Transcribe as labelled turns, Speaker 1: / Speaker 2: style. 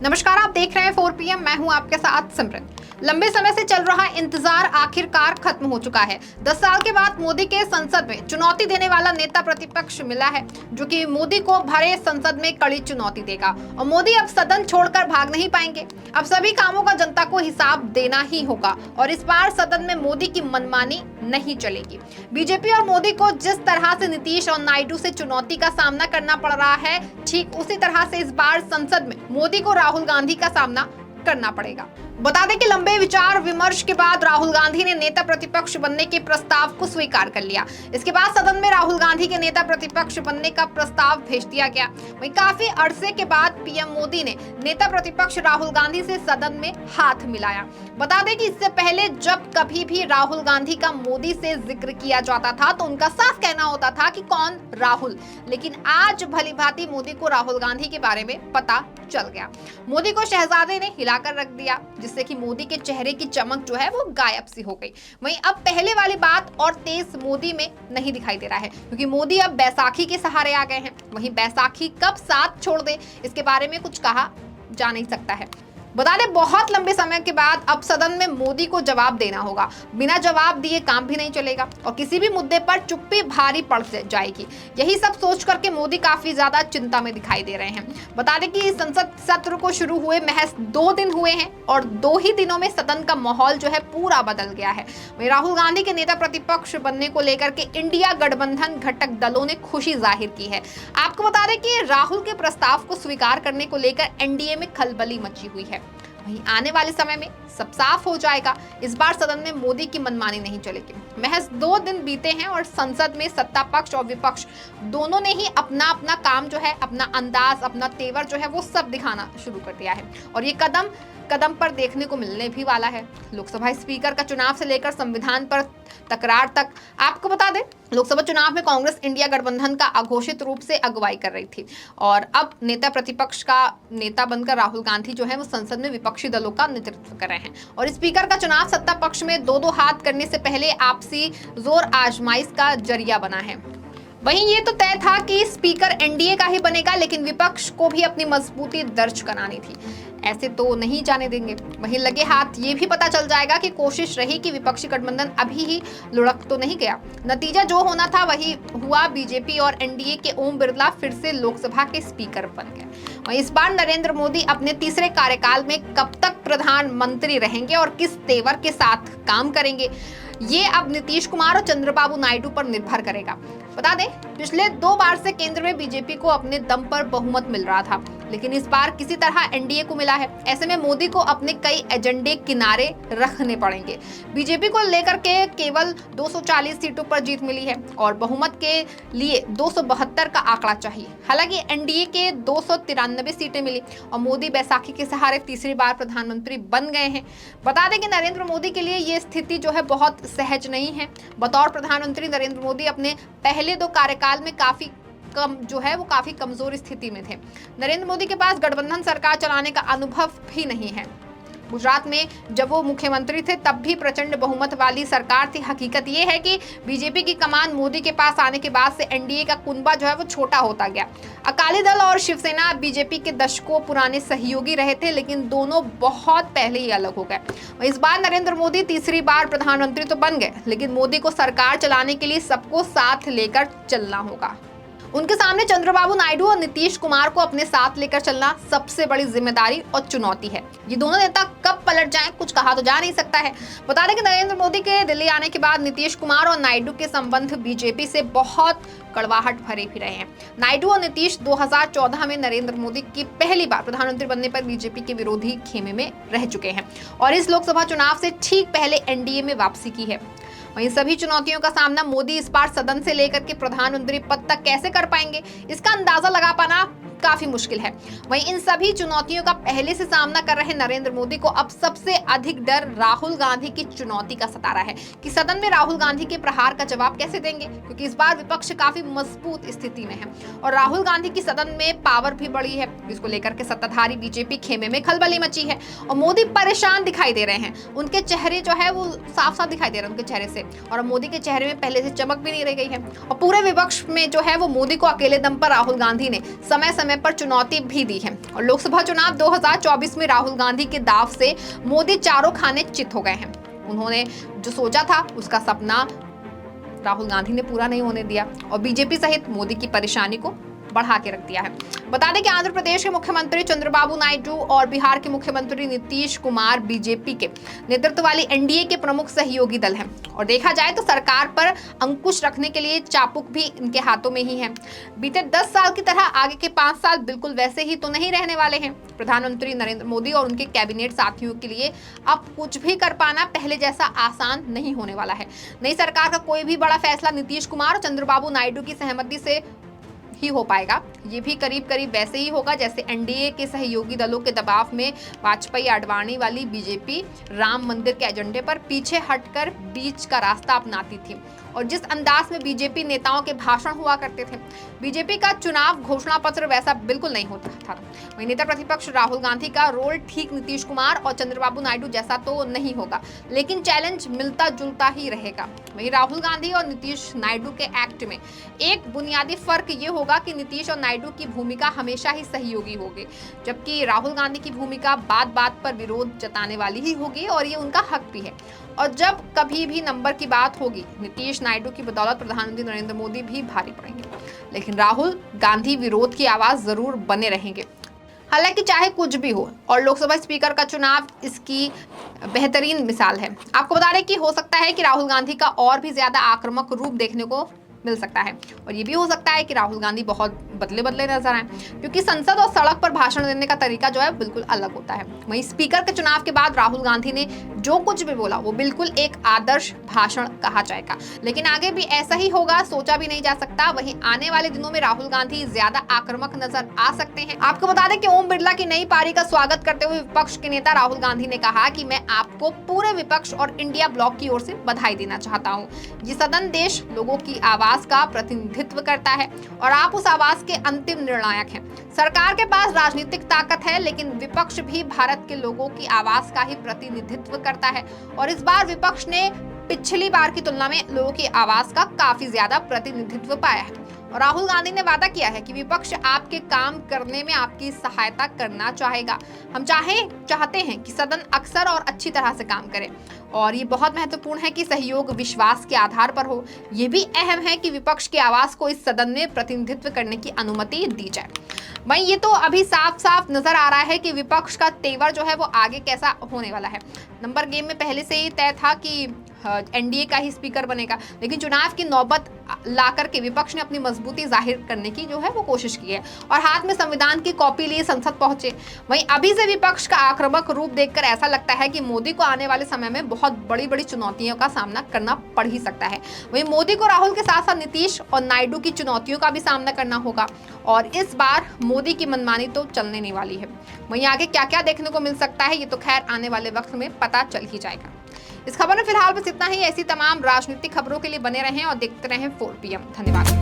Speaker 1: नमस्कार, आप देख रहे हैं 4 PM। मैं हूं आपके साथ सिमरन। लंबे समय से चल रहा इंतजार आखिरकार खत्म हो चुका है। 10 साल के बाद मोदी के संसद में चुनौती देने वाला नेता प्रतिपक्ष मिला है, जो कि मोदी को भरे संसद में कड़ी चुनौती देगा। और मोदी अब सदन छोड़कर भाग नहीं पाएंगे। अब सभी कामों का जनता को हिसाब देना ही होगा और इस बार सदन में मोदी की मनमानी नहीं चलेगी। बीजेपी और मोदी को जिस तरह से नीतीश और नायडू से चुनौती का सामना करना पड़ रहा है, ठीक उसी तरह से इस बार संसद में मोदी को राहुल गांधी का सामना करना पड़ेगा। बता दें कि लंबे विचार विमर्श के बाद राहुल गांधी ने नेता प्रतिपक्ष बनने के प्रस्ताव को स्वीकार कर लिया। इसके बाद सदन में राहुल गांधी के नेता प्रतिपक्ष बनने का प्रस्ताव भेज दिया गया। वहीं काफी अरसे के बाद पीएम मोदी ने नेता प्रतिपक्ष राहुल गांधी से सदन में हाथ मिलाया। बता दें कि इससे पहले जब कभी भी राहुल गांधी का मोदी से जिक्र किया जाता था तो उनका साफ कहना होता था कि कौन राहुल, लेकिन आज भलीभांति मोदी को राहुल गांधी के बारे में पता चल गया। मोदी को शहजादे ने हिलाकर रख दिया, जिससे कि मोदी के चेहरे की चमक जो है वो गायब सी हो गई। वहीं अब पहले वाली बात और तेज मोदी में नहीं दिखाई दे रहा है, क्योंकि मोदी अब बैसाखी के सहारे आ गए हैं। वहीं बैसाखी कब साथ छोड़ दे, इसके बारे में कुछ कहा जा नहीं सकता है। बता दें, बहुत लंबे समय के बाद अब सदन में मोदी को जवाब देना होगा। बिना जवाब दिए काम भी नहीं चलेगा और किसी भी मुद्दे पर चुप्पी भारी पड़ जाएगी। यही सब सोच करके मोदी काफी ज्यादा चिंता में दिखाई दे रहे हैं। बता दें कि संसद सत्र को शुरू हुए महज 2 दिन हुए हैं और 2 ही दिनों में सदन का माहौल जो है पूरा बदल गया है। वहीं राहुल गांधी के नेता प्रतिपक्ष बनने को लेकर के इंडिया गठबंधन घटक दलों ने खुशी जाहिर की है। आपको बता दें कि राहुल के प्रस्ताव को स्वीकार करने को लेकर एनडीए में खलबली मची हुई है। वहीं आने वाले समय में सब साफ हो जाएगा। इस बार सदन में मोदी की मनमानी नहीं चलेगी। महज 2 दिन बीते हैं और संसद में सत्ता पक्ष और विपक्ष दोनों ने ही अपना अपना काम जो है, अपना अंदाज, अपना तेवर जो है वो सब दिखाना शुरू कर दिया है और ये कदम कदम पर देखने को मिलने भी वाला है। लोकसभा स्पीकर का चुनाव से लेकर संविधान पर तकरार तक। आपको बता दें, लोकसभा चुनाव में कांग्रेस इंडिया गठबंधन का अघोषित रूप से अगुवाई कर रही थी और अब नेता प्रतिपक्ष का नेता बनकर राहुल गांधी जो है वो संसद में विपक्षी दलों का नेतृत्व कर रहे हैं। और स्पीकर का चुनाव सत्ता पक्ष में 2-2 हाथ करने से पहले आपसी जोर आजमाइश का जरिया बना है। वहीं ये तो तय था कि स्पीकर एनडीए का ही बनेगा, लेकिन विपक्ष को भी अपनी मजबूती दर्ज करानी थी। ऐसे तो नहीं जाने देंगे। वहीं लगे हाथ ये भी पता चल जाएगा कि कोशिश रही कि विपक्षी गठबंधन अभी ही लुढ़क तो नहीं गया। नतीजा जो होना था वही हुआ। बीजेपी और एनडीए के ओम बिरला फिर से लोकसभा के स्पीकर बन गए। और इस बार नरेंद्र मोदी अपने तीसरे कार्यकाल में कब तक प्रधानमंत्री रहेंगे और किस तेवर के साथ काम करेंगे, ये अब नीतीश कुमार और चंद्रबाबू नायडू पर निर्भर करेगा। बता दें, पिछले 2 बार से केंद्र में बीजेपी को अपने दम पर बहुमत मिल रहा था, लेकिन इस बार किसी तरह एनडीए को मिला है। ऐसे में मोदी को अपने कई एजेंडे किनारे रखने पड़ेंगे। बीजेपी को लेकर के केवल 240 सीटों पर जीत मिली है और बहुमत के लिए 272 का आंकड़ा चाहिए। हालांकि एनडीए के 293 सीटें मिली और मोदी बैसाखी के सहारे तीसरी बार प्रधानमंत्री बन गए हैं। बता दें कि नरेंद्र मोदी के लिए ये स्थिति जो है बहुत सहज नहीं है। बतौर प्रधानमंत्री नरेंद्र मोदी अपने पहले 2 कार्यकाल में काफी कमजोर स्थिति में थे। नरेंद्र मोदी के पास गठबंधन सरकार चलाने का अनुभव भी नहीं है। गुजरात में जब वो मुख्यमंत्री थे तब भी प्रचंड बहुमत वाली सरकार थी। हकीकत ये है कि बीजेपी की कमान मोदी के पास आने के बाद से एनडीए का कुनबा जो है वो छोटा होता गया। अकाली दल और शिवसेना बीजेपी के दशकों पुराने सहयोगी रहे थे, लेकिन दोनों बहुत पहले ही अलग हो गए। इस बार नरेंद्र मोदी तीसरी बार प्रधानमंत्री तो बन गए, लेकिन मोदी को सरकार चलाने के लिए सबको साथ लेकर चलना होगा। उनके सामने चंद्रबाबू नायडू और नीतीश कुमार को अपने साथ लेकर चलना सबसे बड़ी जिम्मेदारी और चुनौती है। ये दोनों नेता कब पलट जाएं, कुछ कहा तो जा नहीं सकता है। बता दें कि नरेंद्र मोदी के दिल्ली आने के बाद नीतीश कुमार और नायडू के संबंध बीजेपी से बहुत कड़वाहट भरे भी रहे हैं। नायडू और नीतीश 2014 में नरेंद्र मोदी की पहली बार प्रधानमंत्री बनने पर बीजेपी के विरोधी खेमे में रह चुके हैं और इस लोकसभा चुनाव से ठीक पहले एनडीए में वापसी की है। वहीं सभी चुनौतियों का सामना मोदी इस बार सदन से लेकर के प्रधानमंत्री पद तक कैसे कर पाएंगे, इसका अंदाजा लगा पाना काफी मुश्किल है। वहीं इन सभी चुनौतियों का पहले से सामना कर रहे नरेंद्र मोदी को अब सबसे अधिक डर राहुल गांधी की चुनौती का सता रहा है कि सदन में राहुल गांधी के प्रहार का जवाब कैसे देंगे, क्योंकि इस बार विपक्ष काफी मजबूत स्थिति में है और राहुल गांधी की सदन में पावर भी बढ़ी है, जिसको लेकर के सत्ताधारी बीजेपी खेमे में खलबली मची है और मोदी परेशान दिखाई दे रहे हैं। उनके चेहरे जो है वो साफ साफ दिखाई दे रहे हैं उनके चेहरे से, और मोदी के चेहरे में पहले से चमक भी नहीं रह गई है। और पूरे विपक्ष में जो है वो मोदी को अकेले दम पर राहुल गांधी ने समय समय समय पर चुनौती भी दी है। और लोकसभा चुनाव 2024 में राहुल गांधी के दाव से मोदी चारों खाने चित हो गए हैं। उन्होंने जो सोचा था उसका सपना राहुल गांधी ने पूरा नहीं होने दिया और बीजेपी सहित मोदी की परेशानी को बढ़ा के रख दिया है। बता दें कि आंध्र प्रदेश के मुख्यमंत्री चंद्रबाबू नायडू और बिहार के मुख्यमंत्री नीतीश कुमार बीजेपी के नेतृत्व वाली एनडीए के प्रमुख सहयोगी दल हैं और देखा जाए तो सरकार पर अंकुश रखने के लिए चाबुक भी इनके हाथों में ही है। बीते 10 साल की तरह आगे के 5 साल बिल्कुल वैसे ही तो नहीं रहने वाले हैं। प्रधानमंत्री नरेंद्र मोदी और उनके कैबिनेट साथियों के लिए अब कुछ भी कर पाना पहले जैसा आसान नहीं होने वाला है। नई सरकार का कोई भी बड़ा फैसला नीतीश कुमार और चंद्रबाबू नायडू की सहमति से ही हो पाएगा। ये भी करीब करीब वैसे ही होगा जैसे एनडीए के सहयोगी दलों के दबाव में वाजपेयी आडवाणी वाली बीजेपी राम मंदिर के एजेंडे पर पीछे हटकर बीच का रास्ता अपनाती थी और जिस अंदाज में बीजेपी नेताओं के भाषण हुआ करते थे, बीजेपी का चुनाव घोषणा पत्र वैसा बिल्कुल नहीं होता था। वहीं नेता प्रतिपक्ष राहुल गांधी का रोल ठीक नीतीश कुमार और चंद्रबाबू नायडू जैसा तो नहीं होगा, लेकिन चैलेंज मिलता जुलता ही रहेगा। वहीं राहुल गांधी और नीतीश नायडू के एक्ट में एक बुनियादी फर्क ये होगा कि नीतीश और नायडू की भूमिका हमेशा ही सहयोगी होगी, जबकि राहुल गांधी की भूमिका बात बात पर विरोध जताने वाली ही होगी और ये उनका हक भी है। और जब कभी भी नंबर की बात होगी, नीतीश नायडू की बदौलत प्रधानमंत्री नरेंद्र मोदी भी भारी पड़ेंगे, लेकिन राहुल गांधी विरोध की आवाज जरूर बने रहेंगे। हालांकि चाहे कुछ भी हो, और लोकसभा स्पीकर का चुनाव इसकी बेहतरीन मिसाल है। आपको बता दें कि हो सकता है कि राहुल गांधी का और भी ज्यादा आक्रामक रूप देखने को मिल सकता है और ये भी हो सकता है कि राहुल गांधी बहुत बदले बदले नजर आए, क्योंकि संसद और सड़क पर भाषण देने का तरीका जो है बिल्कुल अलग होता है। वहीं स्पीकर के चुनाव के बाद राहुल गांधी ने जो कुछ भी बोला वो बिल्कुल एक आदर्श भाषण कहा जाएगा, लेकिन आगे भी ऐसा ही होगा सोचा भी नहीं जा सकता। वहीं आने वाले दिनों में राहुल गांधी ज्यादा आक्रामक नजर आ सकते हैं। आपको बता दें कि ओम बिरला की नई पारी का स्वागत करते हुए विपक्ष के नेता राहुल गांधी ने कहा कि मैं आपको पूरे विपक्ष और इंडिया ब्लॉक की ओर से बधाई देना चाहता हूँ। ये सदन देश लोगों की आवाज का प्रतिनिधित्व करता है और आप उस आवाज के अंतिम निर्णायक हैं। सरकार के पास राजनीतिक ताकत है, लेकिन विपक्ष भी भारत के लोगों की आवाज का ही प्रतिनिधित्व करता है और इस बार विपक्ष ने पिछली बार की तुलना में लोगों की आवाज का काफी ज्यादा प्रतिनिधित्व पाया है। और राहुल गांधी ने वादा किया है कि विपक्ष आपके काम करने में आपकी सहायता करना चाहेगा। हम चाहते हैं कि सदन अक्सर और अच्छी तरह से काम करे और ये बहुत महत्वपूर्ण है कि सहयोग विश्वास के आधार पर हो। ये भी अहम है कि विपक्ष की आवाज को इस सदन में प्रतिनिधित्व करने की अनुमति दी जाए। वहीं ये तो अभी साफ साफ नजर आ रहा है कि विपक्ष का तेवर जो है वो आगे कैसा होने वाला है। नंबर गेम में पहले से ही तय था कि एनडीए का ही स्पीकर बनेगा, लेकिन चुनाव की नौबत लाकर के विपक्ष ने अपनी मजबूती जाहिर करने की जो है वो कोशिश की है और हाथ में संविधान की कॉपी लिए संसद पहुंचे। वहीं अभी से विपक्ष का आक्रामक रूप देखकर ऐसा लगता है कि मोदी को आने वाले समय में बहुत बड़ी बड़ी चुनौतियों का सामना करना पड़ ही सकता है। वहीं मोदी को राहुल के साथ साथ नीतीश और नायडू की चुनौतियों का भी सामना करना होगा और इस बार मोदी की मनमानी तो चलने नहीं वाली है। वहीं आगे क्या क्या देखने को मिल सकता है ये तो खैर आने वाले वक्त में पता चल ही जाएगा। इस खबर में फिलहाल बस इतना ही। ऐसी तमाम राजनीतिक खबरों के लिए बने रहें और देखते रहें 4PM। धन्यवाद।